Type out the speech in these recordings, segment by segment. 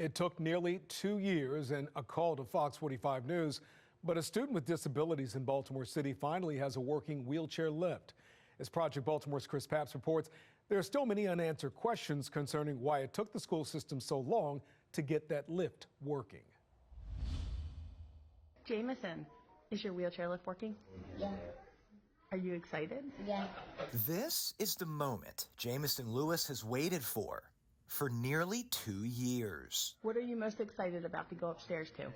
It took nearly 2 years and a call to Fox 45 News, but a student with disabilities in Baltimore City finally has a working wheelchair lift. As Project Baltimore's Chris Papps reports, there are still many unanswered questions concerning why it took the school system so long to get that lift working. Jameson, is your wheelchair lift working? Yeah. Are you excited? Yeah. This is the moment Jameson Lewis has waited for nearly 2 years. What are you most excited about to go upstairs to? To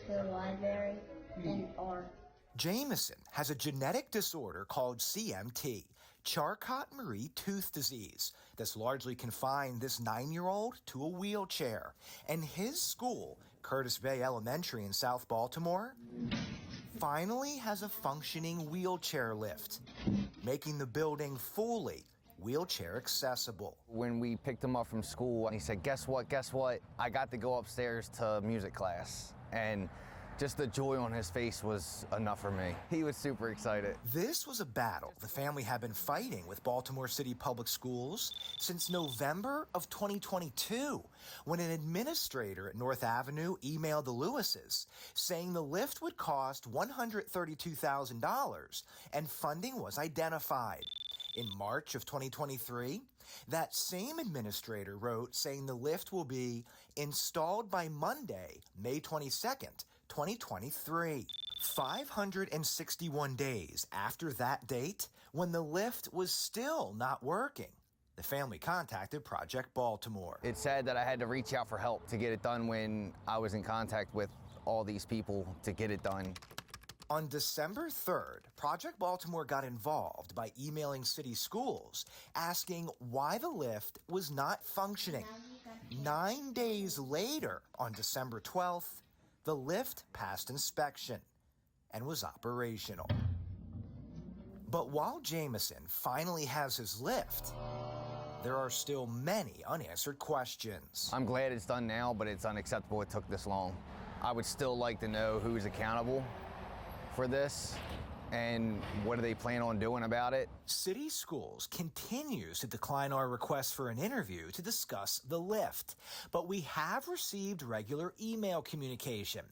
the library and art. Jameson has a genetic disorder called CMT, Charcot-Marie Tooth Disease, that's largely confined this 9-year-old to a wheelchair. And his school, Curtis Bay Elementary in South Baltimore, finally has a functioning wheelchair lift, making the building fully wheelchair accessible. When we picked him up from school, he said, guess what, I got to go upstairs to music class. And just the joy on his face was enough for me. He was super excited. This was a battle the family had been fighting with Baltimore City Public Schools since November of 2022, when an administrator at North Avenue emailed the Lewises saying the lift would cost $132,000 and funding was identified. In March of 2023, that same administrator wrote saying the lift will be installed by Monday, May 22nd, 2023. 561 days after that date, when the lift was still not working, the family contacted Project Baltimore. It's sad that I had to reach out for help to get it done when I was in contact with all these people to get it done. On December 3rd, Project Baltimore got involved by emailing city schools asking why the lift was not functioning. 9 days later, on December 12th, the lift passed inspection and was operational. But while Jameson finally has his lift, there are still many unanswered questions. I'm glad it's done now, but it's unacceptable it took this long. I would still like to know who's accountable for this and what do they plan on doing about it. City Schools continues to decline our request for an interview to discuss the lift, but we have received regular email communication.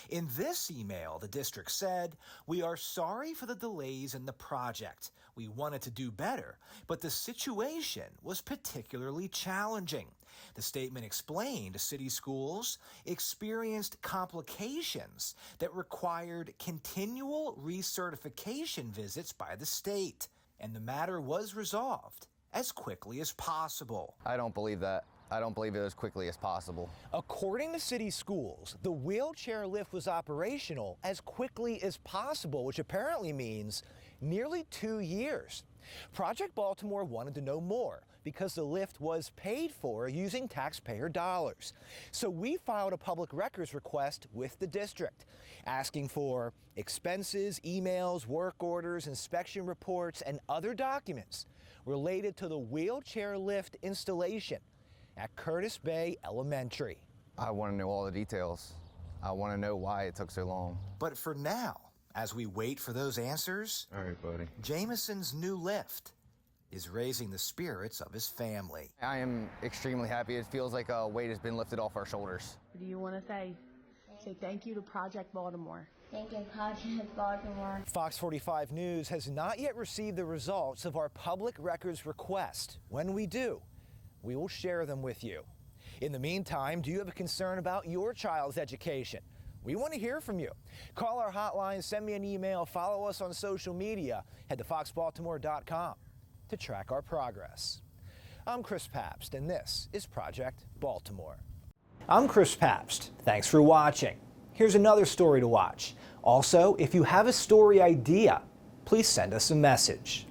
In this email, the district said, "We are sorry for the delays in the project. We wanted to do better, but the situation was particularly challenging." The statement explained City Schools experienced complications that required continual recertification visits by the state, and the matter was resolved as quickly as possible. I don't believe that. I don't believe it as quickly as possible. According to City Schools, the wheelchair lift was operational as quickly as possible, which apparently means nearly 2 years. Project Baltimore wanted to know more because the lift was paid for using taxpayer dollars. So we filed a public records request with the district, asking for expenses, emails, work orders, inspection reports, and other documents related to the wheelchair lift installation at Curtis Bay Elementary. I want to know all the details. I want to know why it took so long. But for now, as we wait for those answers, All right, buddy. Jameson's new lift is raising the spirits of his family. I am extremely happy. It feels like a weight has been lifted off our shoulders. What do you want to say? Say thank you to Project Baltimore. Thank you, Project Baltimore. Fox 45 News has not yet received the results of our public records request. When we do, we will share them with you. In the meantime, do you have a concern about your child's education? We want to hear from you. Call our hotline, send me an email, follow us on social media. Head to foxbaltimore.com to track our progress. I'm Chris Papps, and this is Project Baltimore. I'm Chris Papps. Thanks for watching. Here's another story to watch. Also, if you have a story idea, please send us a message.